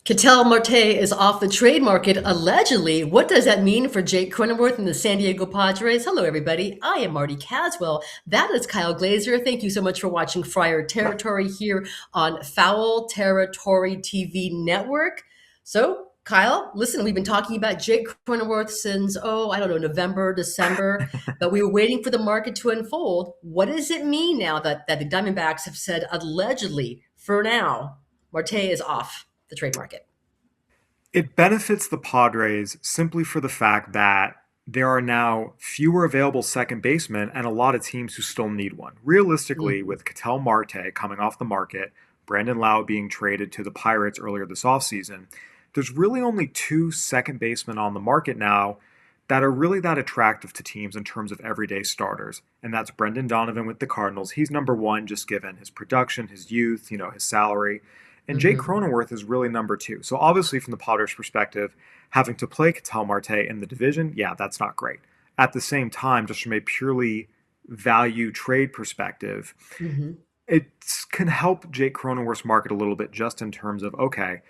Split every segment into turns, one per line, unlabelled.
Marte is off the trade market, allegedly. What does that mean for Jake Cronenworth and the San Diego Padres? Hello, everybody. I am Marty Caswell. That is Kyle Glaser. Thank you so much for watching Friar Territory here on Foul Territory TV network. So, Kyle, listen, we've been talking about Jake Cronenworth since, I don't know, November, December, but we were waiting for the market to unfold. What does it mean now that the Diamondbacks have said, allegedly, for now, Marte is off the trade market?
It benefits the Padres simply for the fact that there are now fewer available second basemen and a lot of teams who still need one. Realistically,
Mhm.
with Marte coming off the market, Brandon Lau being traded to the Pirates earlier this offseason, there's really only two second basemen on the market now that are really that attractive to teams in terms of everyday starters. And that's Brendan Donovan with the Cardinals. He's number one just given his production, his youth, his salary. And Jake
Mhm.
Cronenworth is really number two. So obviously, from the Padres' perspective, having to play Marte in the division, yeah, that's not great. At the same time, just from a purely value trade perspective,
Mhm.
it can help Jake Cronenworth's market a little bit just in terms of, okay,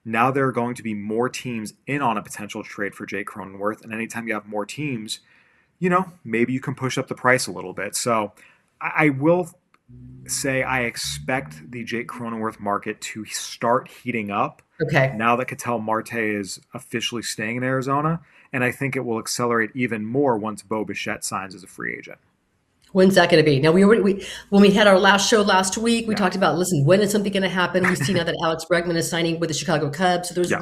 now there are going to be more teams in on a potential trade for Jake Cronenworth. And anytime you have more teams, maybe you can push up the price a little bit. So I will say I expect the Jake Cronenworth market to start heating up
Okay.
now that Marte is officially staying in Arizona. And I think it will accelerate even more once Bo Bichette signs as a free agent.
When's that going to be? Now, when we had our last show last week, we
Yeah.
talked about, listen, when is something going to happen? We see now that Alex Bregman is signing with the Chicago Cubs. So there's
Yeah.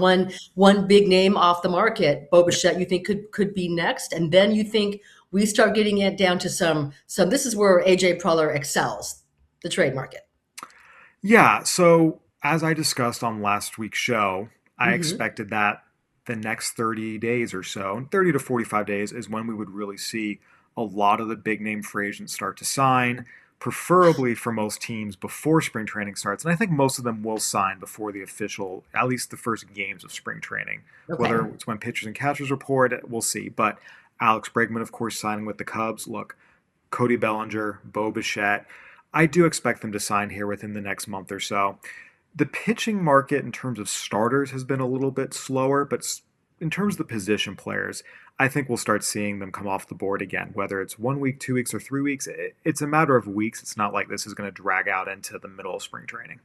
one big name off the market. Bo
Yeah.
Bichette, you think could be next, and then you think we start getting it down to some. This is where AJ Preller excels, the trade market.
Yeah. So, as I discussed on last week's show, I
Hmm.
expected that the next 30 days or so, 30 to 45 days, is when we would really see a lot of the big name free agents start to sign, preferably for most teams before spring training starts. And I think most of them will sign before the official, at least the first games of spring training. Whether
Okay.
it's when pitchers and catchers report, we'll see. But Alex Bregman, of course, signing with the Cubs. Look, Cody Bellinger, Bo Bichette. I do expect them to sign here within the next month or so. The pitching market in terms of starters has been a little bit slower, but in terms of the position players, I think we'll start seeing them come off the board again. Whether it's 1 week, 2 weeks, or 3 weeks, it's a matter of weeks. It's not like this is going to drag out into the middle of spring training.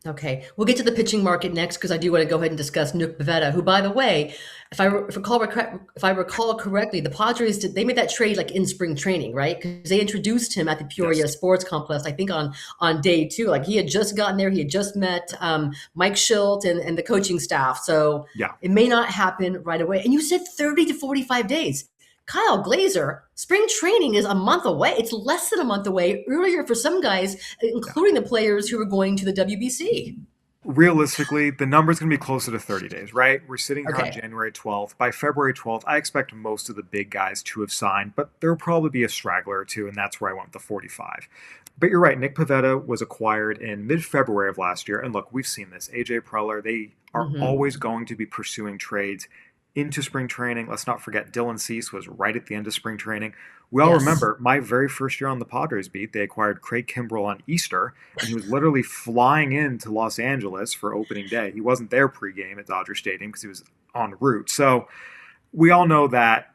Okay, we'll get to the pitching market next because I do want to go ahead and discuss Nick Pivetta, who, by the way, if I recall correctly, the Padres they made that trade like in spring training, right? Because they introduced him at the
Yes.
Peoria Sports Complex, I think on day two. Like he had just gotten there, he had just met Mike Schilt and the coaching staff, so
Yeah.
it may not happen right away. And you said 30 to 45 days. Kyle Glazer, spring training is a month away. It's less than a month away, earlier for some guys,
Yeah.
including the players who are going to the WBC.
Realistically, the number is going to be closer to 30 days, right? We're sitting here on
Okay.
January 12th. By February 12th, I expect most of the big guys to have signed, but there will probably be a straggler or two, and that's where I went with the 45. But you're right, Nick Pivetta was acquired in mid February of last year. And look, we've seen this. AJ Preller, they are
Hmm.
always going to be pursuing trades into spring training. Let's not forget Dylan Cease was right at the end of spring training. We all
Yes.
remember my very first year on the Padres beat, they acquired Craig Kimbrell on Easter, and he was literally flying into Los Angeles for opening day. He wasn't there pregame at Dodger Stadium because he was en route. So we all know that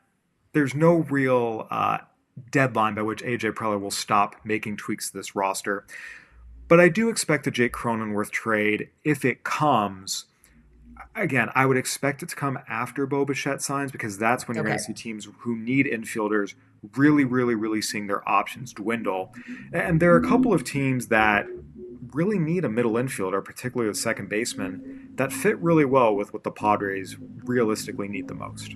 there's no real deadline by which AJ Preller will stop making tweaks to this roster. But I do expect the Jake Cronenworth trade, if it comes, again, I would expect it to come after Bo Bichette signs because that's when you're going
Okay.
to see teams who need infielders really, really, really seeing their options dwindle. And there are a couple of teams that really need a middle infielder, particularly a second baseman, that fit really well with what the Padres realistically need the most.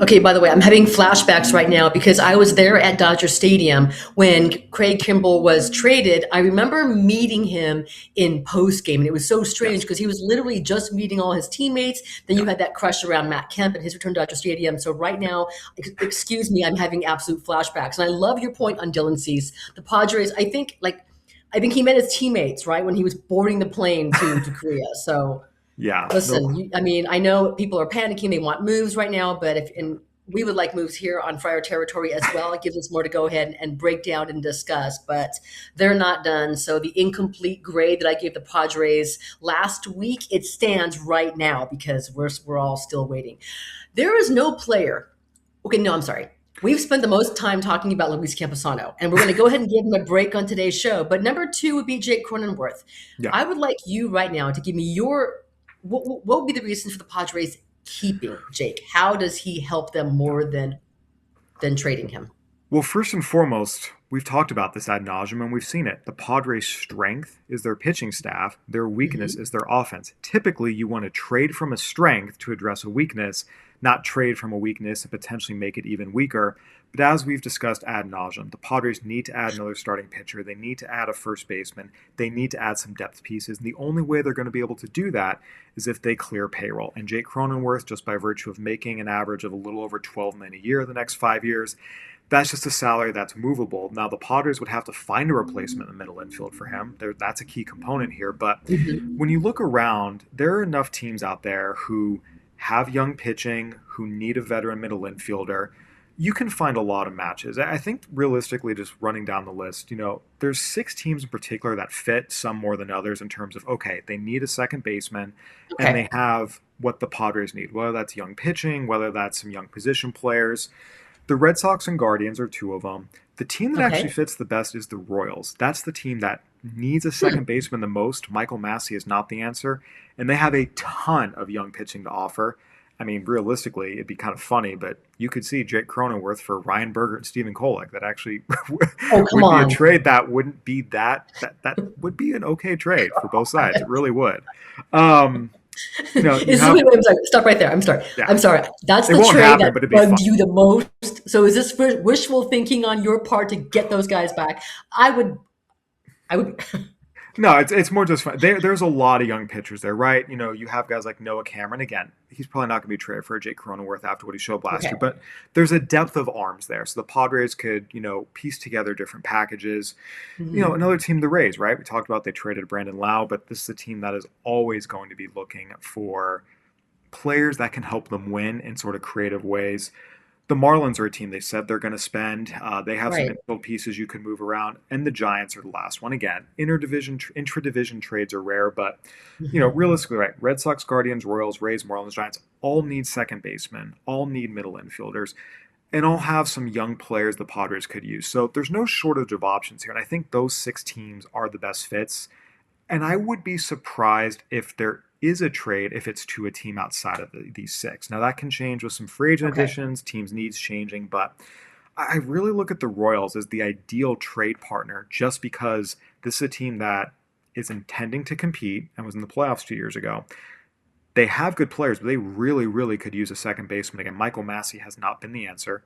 Okay, by the way, I'm having flashbacks right now because I was there at Dodger Stadium when Craig Kimbrell was traded. I remember meeting him in post game, and it was so strange
Yes.
because he was literally just meeting all his teammates. Then
Yeah.
you had that crush around Matt Kemp and his return to Dodger Stadium. So right now, excuse me, I'm having absolute flashbacks. And I love your point on Dylan Cease. The Padres, I think he met his teammates right when he was boarding the plane to Korea. So
Yeah.
listen,
No.
I mean, I know people are panicking; they want moves right now. But if and we would like moves here on Friar Territory as well. It gives us more to go ahead and break down and discuss, but they're not done. So the incomplete grade that I gave the Padres last week, it stands right now because we're all still waiting. There is no player. Okay, no, I'm sorry. We've spent the most time talking about Luis Camposano, and we're going to go ahead and give him a break on today's show. But number two would be Jake Cronenworth.
Yeah.
I would like you right now to give me what would be the reason for the Padres keeping Jake? How does he help them more than trading him?
Well, first and foremost, we've talked about this ad nauseum and we've seen it. The Padres' strength is their pitching staff. Their weakness is their offense. Typically, you want to trade from a strength to address a weakness, not trade from a weakness and potentially make it even weaker. But as we've discussed ad nauseum, the Padres need to add another starting pitcher. They need to add a first baseman. They need to add some depth pieces. And the only way they're going to be able to do that is if they clear payroll. And Jake Cronenworth, just by virtue of making an average of a little over $12 million a year the next 5 years, that's just a salary that's movable. Now, the Padres would have to find a replacement in the middle infield for him. That's a key component here. But when you look around, there are enough teams out there who have young pitching, who need a veteran middle infielder. You can find a lot of matches. I think realistically, just running down the list, there's 6 teams in particular that fit, some more than others, in terms of, okay, they need a second baseman, and they have what the Padres need, whether that's young pitching, whether that's some young position players. The Red Sox and Guardians are 2 of them. The team that actually fits the best is the Royals. That's the team that needs a second baseman the most. Michael Massey is not the answer, and they have a ton of young pitching to offer. I mean, realistically, it'd be kind of funny, but you could see Jake Cronenworth for Ryan Berger and Stephen Kolek. That actually would be a trade that wouldn't be that would be an okay trade for both sides. It really would.
I'm sorry. Stop right there. I'm sorry.
Yeah.
I'm sorry. That's the trade that bugged you the most. So is this wishful thinking on your part to get those guys back? I would.
No, it's more just fun. There's a lot of young pitchers there, right? You have guys like Noah Cameron. Again, he's probably not going to be traded for Jake Cronenworth after what he showed last year, but there's a depth of arms there. So the Padres could, piece together different packages. Another team, the Rays, right? We talked about they traded Brandon Lau, but this is a team that is always going to be looking for players that can help them win in sort of creative ways. The Marlins are a team they said they're going to spend. They have some infield pieces you can move around. And the Giants are the last one. Again, intra-division trades are rare, but, realistically, right, Red Sox, Guardians, Royals, Rays, Marlins, Giants all need second basemen, all need middle infielders, and all have some young players the Padres could use. So there's no shortage of options here. And I think those 6 teams are the best fits. And I would be surprised if there is a trade if it's to a team outside of these 6. Now, that can change with some free agent additions, teams' needs changing, but I really look at the Royals as the ideal trade partner just because this is a team that is intending to compete and was in the playoffs 2 years ago. They have good players, but they really, really could use a second baseman. Again, Michael Massey has not been the answer,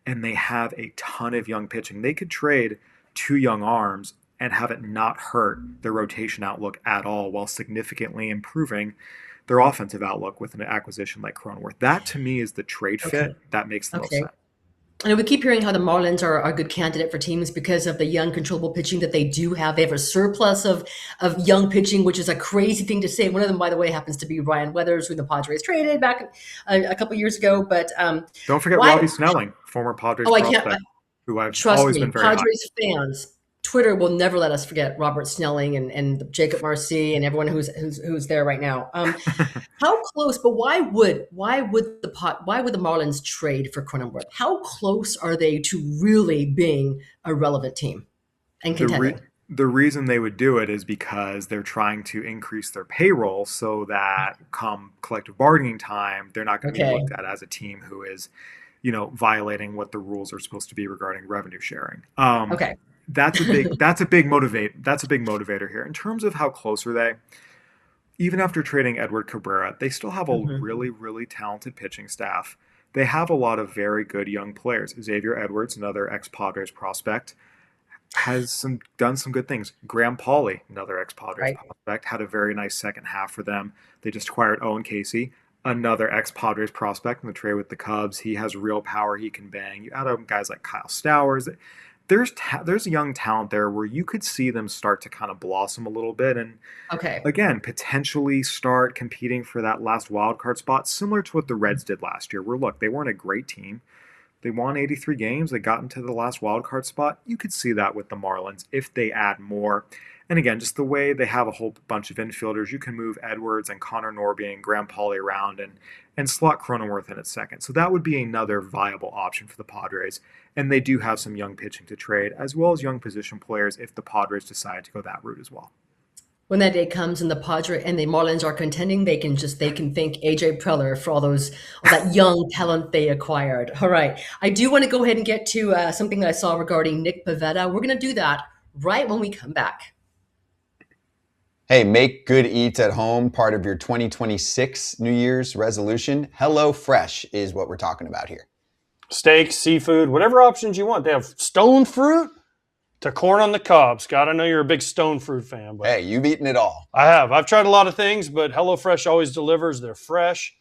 and they have a ton of young pitching. They could trade 2 young arms and have it not hurt their rotation outlook at all while significantly improving their offensive outlook with an acquisition like Cronenworth. That, to me, is the trade fit that makes the most sense.
And we keep hearing how the Marlins are a good candidate for teams because of the young, controllable pitching that they do have. They have a surplus of young pitching, which is a crazy thing to say. One of them, by the way, happens to be Ryan Weathers, who the Padres traded back a couple years ago. But
don't forget Robbie Snelling, former Padres prospect, who I've always been very
Padres fans. Twitter will never let us forget Robert Snelling and Jacob Marcy and everyone who's there right now. How close? But why would the Marlins trade for Cronenworth? How close are they to really being a relevant team and contending?
The reason they would do it is because they're trying to increase their payroll so that come collective bargaining time, they're not going to be looked at as a team who is, violating what the rules are supposed to be regarding revenue sharing. That's a big motivator here. In terms of how close are they, even after trading Edward Cabrera, they still have a really, really talented pitching staff. They have a lot of very good young players. Xavier Edwards, another ex-Padres prospect, has done some good things. Graham Pauley, another ex-Padres prospect, had a very nice second half for them. They just acquired Owen Casey, another ex-Padres prospect in the trade with the Cubs. He has real power. He can bang. You add up guys like Kyle Stowers. there's a young talent there where you could see them start to kind of blossom a little bit, and
Okay.
again, potentially start competing for that last wild card spot, similar to what the Reds did last year, where look, they weren't a great team. They won 83 games. They got into the last wild card spot. You could see that with the Marlins if they add more. And again, just the way they have a whole bunch of infielders, you can move Edwards and Connor Norby and Graham Pauley around and slot Cronenworth in at second. So that would be another viable option for the Padres. And they do have some young pitching to trade, as well as young position players if the Padres decide to go that route as well.
When that day comes and the Marlins are contending, they can thank AJ Preller for all that young talent they acquired. All right, I do want to go ahead and get to something that I saw regarding Nick Pivetta. We're going to do that right when we come back.
Hey, make good eats at home part of your 2026 New Year's resolution. HelloFresh is what we're talking about here.
Steak, seafood, whatever options you want. They have stone fruit to corn on the cob. Scott, I know you're a big stone fruit fan. But
hey, you've eaten it all.
I have. I've tried a lot of things, but HelloFresh always delivers. They're fresh,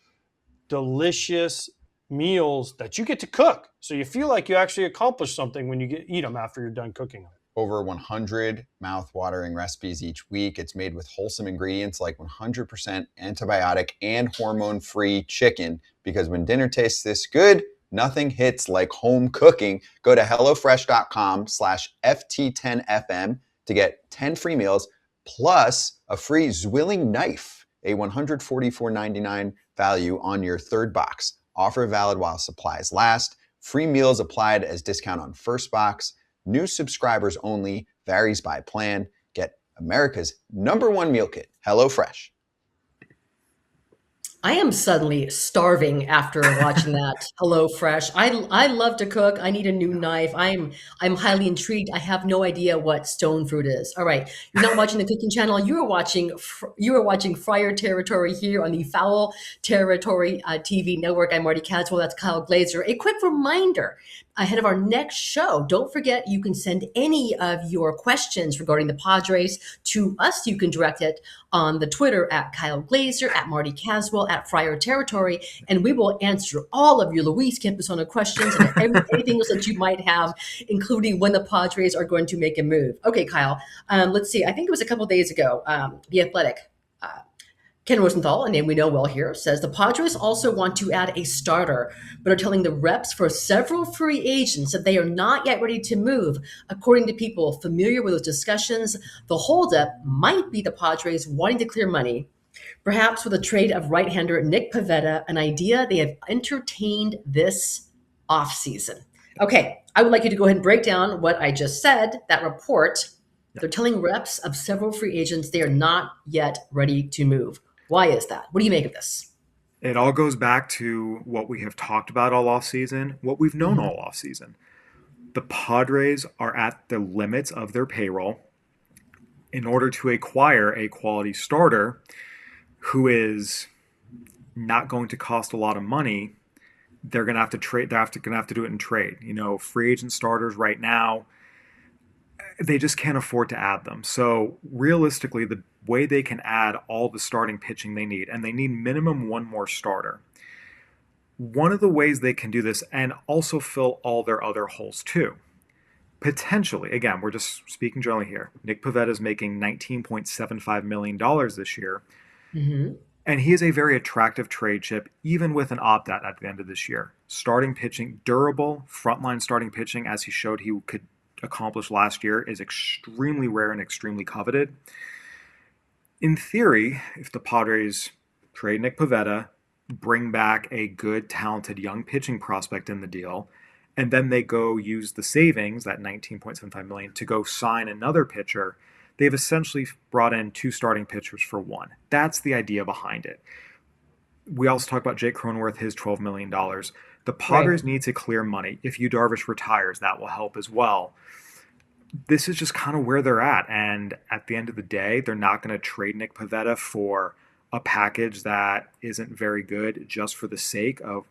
delicious meals that you get to cook. So you feel like you actually accomplished something when you eat them after you're done cooking them.
Over 100 mouth-watering recipes each week. It's made with wholesome ingredients like 100% antibiotic and hormone-free chicken, because when dinner tastes this good, nothing hits like home cooking. Go to HelloFresh.com/FT10FM to get 10 free meals plus a free Zwilling knife, a $144.99 value on your third box. Offer valid while supplies last. Free meals applied as discount on first box. New subscribers only. Varies by plan. Get America's #1 meal kit, HelloFresh.
I am suddenly starving after watching that HelloFresh. I love to cook. I need a new knife. I'm highly intrigued. I have no idea what stone fruit is. All right, you're not watching the cooking channel. You are watching Friar Territory here on the Foul Territory TV network. I'm Marty Caswell. That's Kyle Glaser. A quick reminder ahead of our next show. Don't forget, you can send any of your questions regarding the Padres to us. You can direct it on the Twitter at Kyle Glaser, at Marty Caswell, at Friar Territory, and we will answer all of your Luis Campusano questions and anything else that you might have, including when the Padres are going to make a move. Okay, Kyle, let's see. I think it was a couple days ago, The Athletic, Ken Rosenthal, a name we know well here, says the Padres also want to add a starter, but are telling the reps for several free agents that they are not yet ready to move. According to people familiar with those discussions, the holdup might be the Padres wanting to clear money, perhaps with a trade of right-hander Nick Pivetta, an idea they have entertained this offseason. Okay, I would like you to go ahead and break down what I just said, that report. They're telling reps of several free agents they are not yet ready to move. Why is that? What do you make of this?
It all goes back to what we have talked about all offseason, what we've known all offseason. The Padres are at the limits of their payroll. In order to acquire a quality starter who is not going to cost a lot of money, they're going to have to trade. They're going to have to do it in trade. You know, free agent starters right now, they just can't afford to add them. So realistically, the way they can add all the starting pitching they need, and they need minimum one more starter. One of the ways they can do this and also fill all their other holes too, potentially, again, we're just speaking generally here, Nick Pivetta is making $19.75 million this year, and he is a very attractive trade chip, even with an opt-out at the end of this year. Starting pitching, durable, frontline starting pitching, as he showed he could accomplish last year, is extremely rare and extremely coveted. In theory, if the Padres trade Nick Pivetta, bring back a good, talented young pitching prospect in the deal, and then they go use the savings, that $19.75 million, to go sign another pitcher, they've essentially brought in two starting pitchers for one. That's the idea behind it. We also talk about Jake Cronenworth, his $12 million. The Padres need to clear money. If Yu Darvish retires, that will help as well. This is just kind of where they're at. And at the end of the day, they're not going to trade Nick Pivetta for a package that isn't very good just for the sake of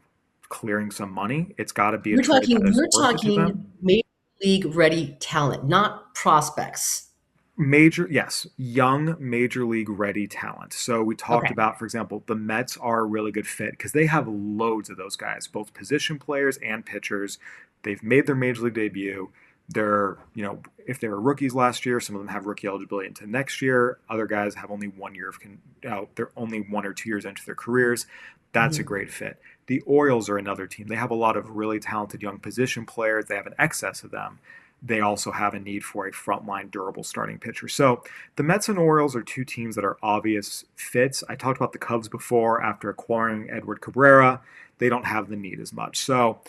clearing some money. It's got to be
You're talking major league ready talent, not prospects.
Young major league ready talent. So we talked about, for example, the Mets are a really good fit because they have loads of those guys, both position players and pitchers. They've made their major league debut. They're, if they were rookies last year, some of them have rookie eligibility into next year. Other guys have only 1 year they're only 1 or 2 years into their careers. That's a great fit. The Orioles are another team. They have a lot of really talented young position players. They have an excess of them. They also have a need for a frontline durable starting pitcher. So the Mets and Orioles are two teams that are obvious fits. I talked about the Cubs before. After acquiring Edward Cabrera, they don't have the need as much. So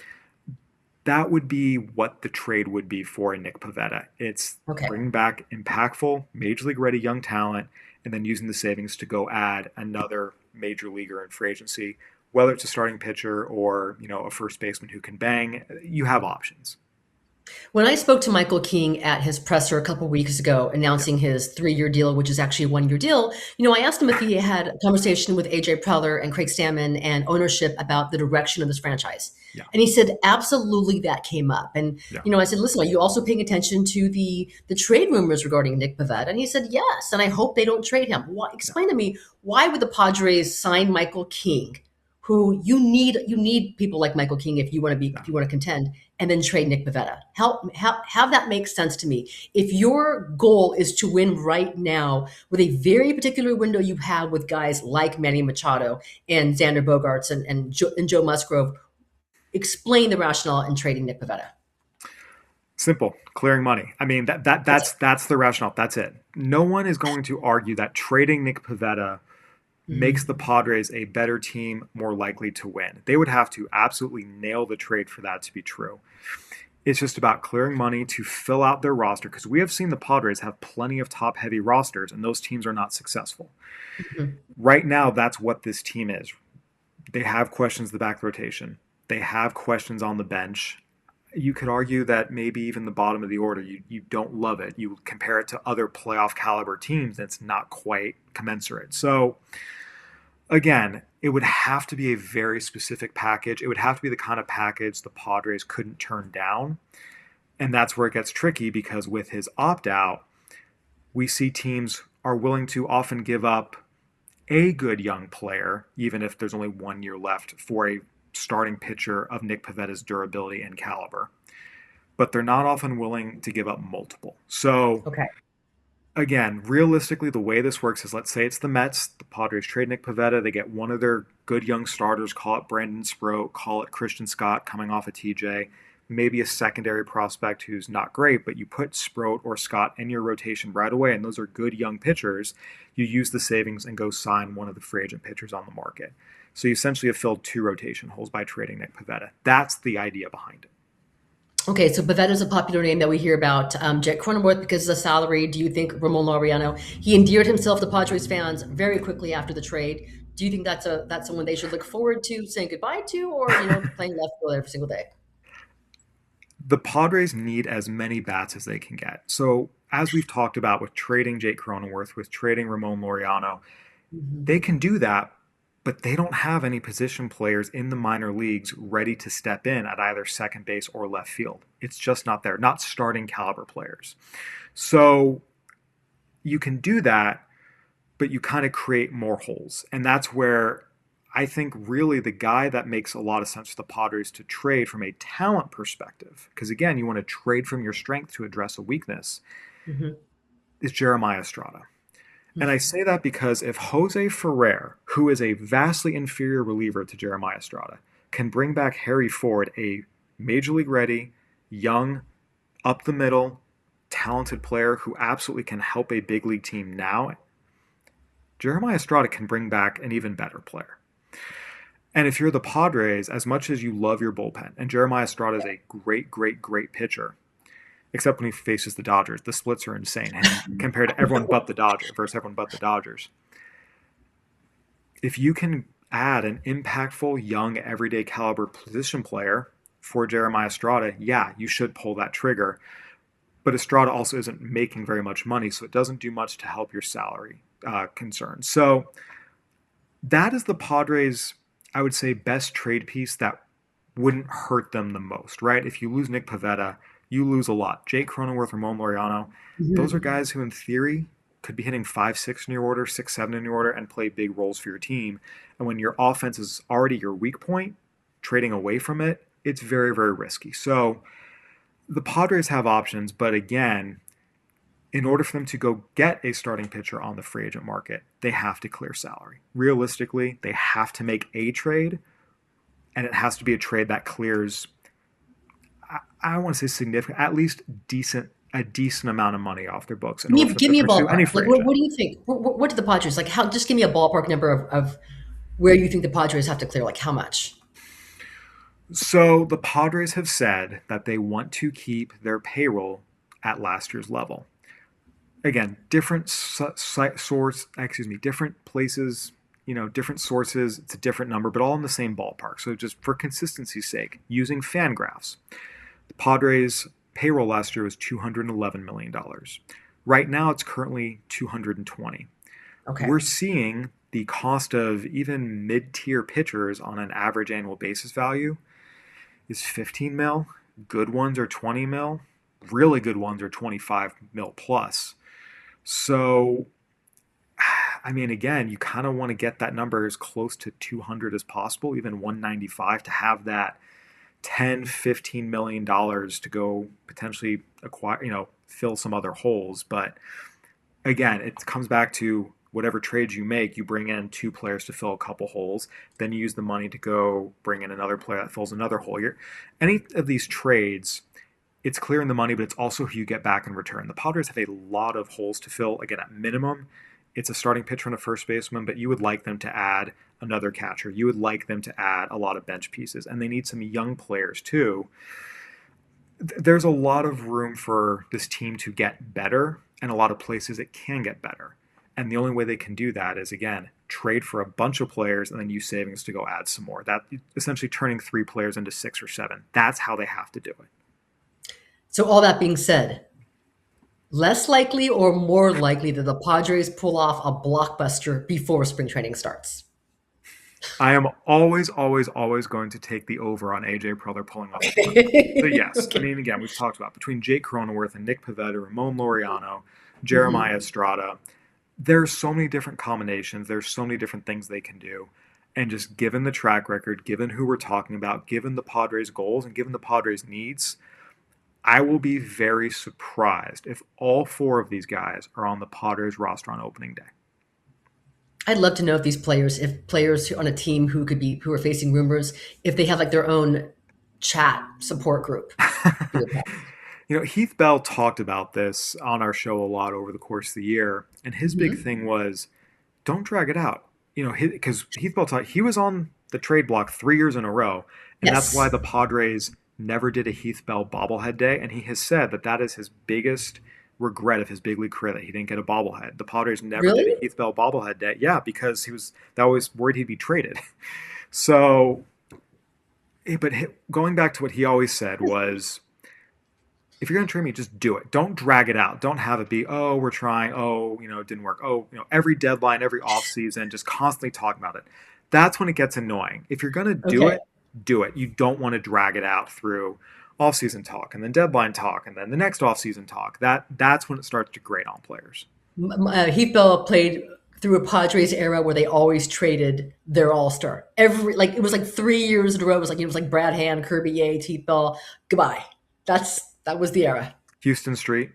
that would be what the trade would be for a Nick Pivetta. It's bringing back impactful, major league ready young talent, and then using the savings to go add another major leaguer in free agency, whether it's a starting pitcher or, a first baseman who can bang. You have options.
When I spoke to Michael King at his presser a couple weeks ago, announcing his 3-year deal, which is actually a 1-year deal, I asked him if he had a conversation with AJ Preller and Craig Stammen and ownership about the direction of this franchise. Yeah. And he said, absolutely, that came up. And, I said, listen, are you also paying attention to the trade rumors regarding Nick Pivetta? And he said, yes. And I hope they don't trade him. Explain to me, why would the Padres sign Michael King, who you need people like Michael King if you want to contend, and then trade Nick Pivetta? Have that make sense to me. If your goal is to win right now with a very particular window you have with guys like Manny Machado and Xander Bogaerts and Joe Musgrove, explain the rationale in trading Nick Pivetta.
Simple, clearing money. I mean, that's the rationale. That's it. No one is going to argue that trading Nick Pivetta makes the Padres a better team, more likely to win. They would have to absolutely nail the trade for that to be true. It's just about clearing money to fill out their roster, because we have seen the Padres have plenty of top-heavy rosters, and those teams are not successful. Right now, that's what this team is. They have questions in the back rotation. They have questions on the bench. You could argue that maybe even the bottom of the order, you don't love it. You compare it to other playoff caliber teams, and it's not quite commensurate. So again, it would have to be a very specific package. It would have to be the kind of package the Padres couldn't turn down. And that's where it gets tricky, because with his opt-out, we see teams are willing to often give up a good young player, even if there's only 1 year left, for a starting pitcher of Nick Pivetta's durability and caliber. But they're not often willing to give up multiple. So again, realistically, the way this works is, let's say it's the Mets. The Padres trade Nick Pivetta. They get one of their good young starters, call it Brandon Sproat, call it Christian Scott coming off of TJ, maybe a secondary prospect who's not great, but you put Sproat or Scott in your rotation right away, and those are good young pitchers. You use the savings and go sign one of the free agent pitchers on the market. So you essentially have filled 2 rotation holes by trading Nick Pivetta. That's the idea behind it.
Okay, so Pivetta is a popular name that we hear about. Jake Cronenworth, because of the salary. Do you think Ramon Laureano, he endeared himself to Padres fans very quickly after the trade? Do you think that's someone they should look forward to saying goodbye to, or playing left field every single day?
The Padres need as many bats as they can get. So as we've talked about with trading Jake Cronenworth, with trading Ramon Laureano, they can do that, but they don't have any position players in the minor leagues ready to step in at either second base or left field. It's just not there, not starting caliber players. So you can do that, but you kind of create more holes. And that's where I think really the guy that makes a lot of sense for the Padres to trade from a talent perspective, because again, you want to trade from your strength to address a weakness, is Jeremiah Estrada. And I say that because if Jose Ferrer, who is a vastly inferior reliever to Jeremiah Estrada, can bring back Harry Ford, a major league ready, young, up the middle, talented player who absolutely can help a big league team now, Jeremiah Estrada can bring back an even better player. And if you're the Padres, as much as you love your bullpen, and Jeremiah Estrada is a great, great, great pitcher, except when he faces the Dodgers. The splits are insane compared to everyone but the Dodgers versus everyone but the Dodgers. If you can add an impactful, young, everyday caliber position player for Jeremiah Estrada, yeah, you should pull that trigger. But Estrada also isn't making very much money, so it doesn't do much to help your salary concerns. So that is the Padres, I would say, best trade piece that wouldn't hurt them the most, right? If you lose Nick Pivetta, you lose a lot. Jake Cronenworth, Ramon Laureano, those are guys who in theory could be hitting 5-6 in your order, 6-7 in your order, and play big roles for your team. And when your offense is already your weak point, trading away from it, it's very, very risky. So the Padres have options, but again, in order for them to go get a starting pitcher on the free agent market, they have to clear salary. Realistically, they have to make a trade, and it has to be a trade that clears, I don't want to say significant, at least a decent amount of money off their books.
Give me a
Pursue any
ballpark.
free
Like, what
agent.
do you think? What do the Padres like? How? Just give me a ballpark number of where you think the Padres have to clear. Like, how much?
So the Padres have said that they want to keep their payroll at last year's level. Again, different different places, different sources, it's a different number, but all in the same ballpark. So just for consistency's sake, using Fangraphs, the Padres' payroll last year was $211 million. Right now, it's currently $220.
Okay.
We're seeing the cost of even mid-tier pitchers on an average annual basis value is 15 mil. Good ones are 20 mil. Really good ones are 25 mil plus. So, I mean, again, you kind of want to get that number as close to 200 as possible, even 195, to have that 10, 15 million dollars to go potentially acquire, fill some other holes. But again, it comes back to whatever trades you make, you bring in two players to fill a couple holes, then you use the money to go bring in another player that fills another hole. Any of these trades, it's clearing the money, but it's also who you get back in return. The Padres have a lot of holes to fill. Again, at minimum, it's a starting pitcher and a first baseman, but you would like them to add another catcher. You would like them to add a lot of bench pieces, and they need some young players too. There's a lot of room for this team to get better, and a lot of places it can get better. And the only way they can do that is, again, trade for a bunch of players and then use savings to go add some more. That essentially turning 3 players into 6 or 7. That's how they have to do it.
So all that being said, less likely or more likely that the Padres pull off a blockbuster before spring training starts?
I am always going to take the over on AJ Preller pulling off a blockbuster. So yes,
Okay.
I mean, again, we've talked about between Jake Cronenworth and Nick Pivetta, Ramon Laureano, Jeremiah Estrada, there's so many different combinations. There's so many different things they can do. And just given the track record, given who we're talking about, given the Padres' goals, and given the Padres' needs, I will be very surprised if all 4 of these guys are on the Padres roster on opening day.
I'd love to know if players on a team who are facing rumors, if they have like their own chat support group.
Heath Bell talked about this on our show a lot over the course of the year, and his big thing was, don't drag it out. Because Heath Bell he was on the trade block 3 years in a row, and that's why the Padres never did a Heath Bell bobblehead day, and he has said that is his biggest regret of his big league career, that he didn't get a bobblehead. The Padres never did a Heath Bell bobblehead day. Yeah, because that was worried he'd be traded. So, but going back to what he always said was, if you're going to trade me, just do it. Don't drag it out. Don't have it be, oh, we're trying. Oh, it didn't work. Oh, every deadline, every offseason, just constantly talking about it. That's when it gets annoying. If you're going to do it, do it. You don't want to drag it out through offseason talk and then deadline talk and then the next offseason talk. That's when it starts to grate on players.
Heath Bell played through a Padres era where they always traded their all-star. It was like 3 years in a row. It was like Brad Hand, Kirby Yates, Heath Bell. Goodbye. That was the era.
Houston Street.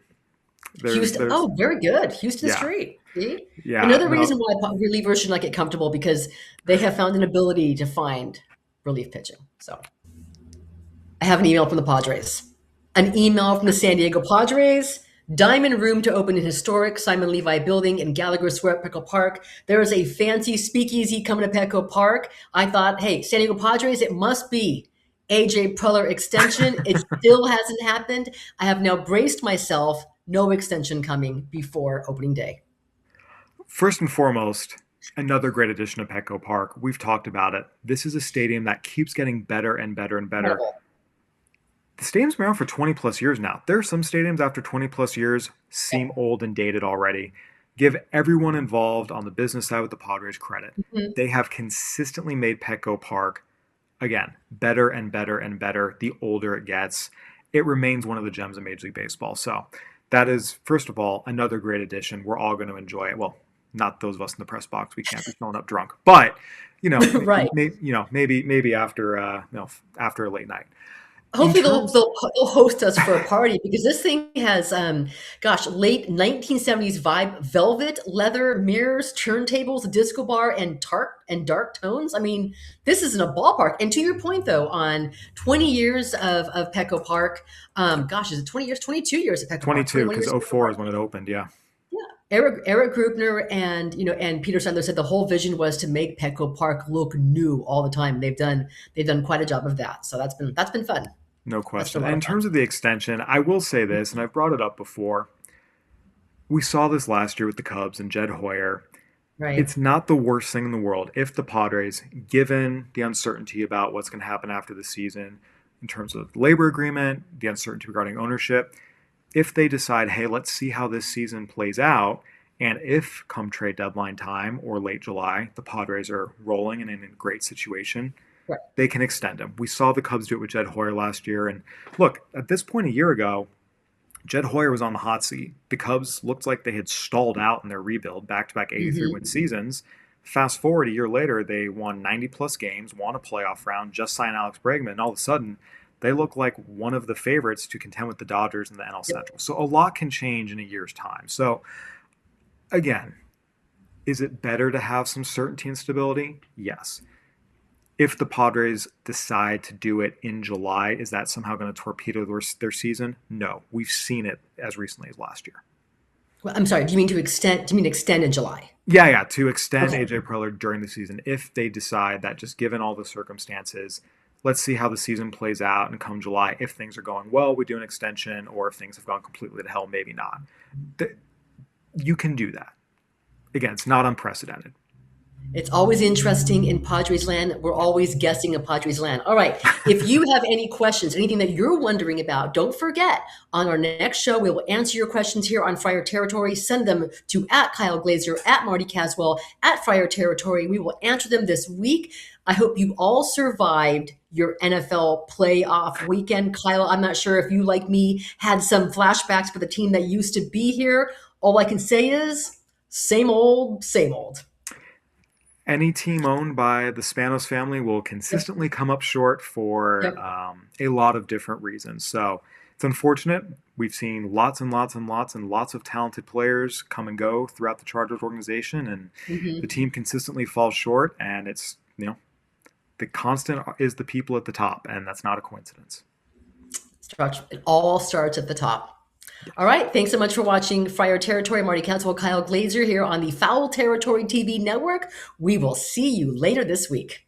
Houston. Oh, very good. Houston Street. See?
Yeah.
Another reason why relievers should not get comfortable, because they have found an ability to find relief pitching. So I have an email from the Padres. An email from the San Diego Padres. Diamond room to open in historic Simon Levi building in Gallagher Square at Petco Park. There is a fancy speakeasy coming to Petco Park. I thought, hey, San Diego Padres, it must be AJ Preller extension. It still hasn't happened. I have now braced myself. No extension coming before opening day.
First and foremost, another great addition to Petco Park. We've talked about it. This is a stadium that keeps getting better and better and better.
Incredible.
The stadium's been around for 20 plus years now. There are some stadiums after 20 plus years seem old and dated already. Give everyone involved on the business side with the Padres credit. Mm-hmm. They have consistently made Petco Park, again, better and better and better the older it gets. It remains one of the gems of Major League Baseball. So that is, first of all, another great addition. We're all going to enjoy it. Well, not those of us in the press box. We can't be showing up drunk. But,
right.
maybe after a late night.
Hopefully
terms,
they'll host us for a party because this thing has late 1970s vibe, velvet, leather, mirrors, turntables, disco bar, and dark tones. I mean, this isn't a ballpark. And to your point though, on 20 years of Petco Park, is it 20 years? 22 years of Petco Park,
22
21
because
years of Petco
'04 is
Park.
when it opened. Yeah,
Yeah. Eric Grupner and Peter Sandler said the whole vision was to make Petco Park look new all the time. They've done quite a job of that. So that's been fun.
no
That's been
question.
a
And
lot
in
of fun.
terms of the extension, I will say this, and I've brought it up before. We saw this last year with the Cubs and Jed Hoyer.
Right.
It's not the worst thing in the world if the Padres, given the uncertainty about what's going to happen after the season in terms of the labor agreement, the uncertainty regarding ownership, if they decide, hey, let's see how this season plays out, and if come trade deadline time or late July, the Padres are rolling and in a great situation,
Right.
they can extend him. We saw the Cubs do it with Jed Hoyer last year. And look, at this point a year ago, Jed Hoyer was on the hot seat. The Cubs looked like they had stalled out in their rebuild, back-to-back 83-win
Hmm.
seasons. Fast forward a year later, they won 90-plus games, won a playoff round, just signed Alex Bregman, and all of a sudden, they look like one of the favorites to contend with the Dodgers in the NL
Yep.
Central. So a lot can change in a year's time. So again, is it better to have some certainty and stability? Yes. If the Padres decide to do it in July, is that somehow going to torpedo their season? No. We've seen it as recently as last year.
Well, I'm sorry. Do you mean extend in July?
Yeah, to extend
Okay.
AJ Preller during the season if they decide that just given all the circumstances, let's see how the season plays out and come July, if things are going well, we do an extension, or if things have gone completely to hell, maybe not. You can do that. Again, it's not unprecedented.
It's always interesting in Padres land. We're always guessing in Padres land. All right. If you have any questions, anything that you're wondering about, don't forget on our next show, we will answer your questions here on Friar Territory. Send them to at Kyle Glaser, at Marty Caswell, at Friar Territory. We will answer them this week. I hope you all survived your NFL playoff weekend. Kyle, I'm not sure if you, like me, had some flashbacks for the team that used to be here. All I can say is same old, same old.
Any team owned by the Spanos family will
Yep.
consistently come up short for
Yep.
a lot of different reasons. So it's unfortunate. We've seen lots and lots and lots and lots of talented players come and go throughout the Chargers organization, and the
Mhm.
team consistently falls short. And it's, the constant is the people at the top, and that's not a coincidence.
It all starts at the top. All right. Thanks so much for watching Friar Territory. Marty Caswell, Kyle Glaser here on the Foul Territory TV network. We will see you later this week.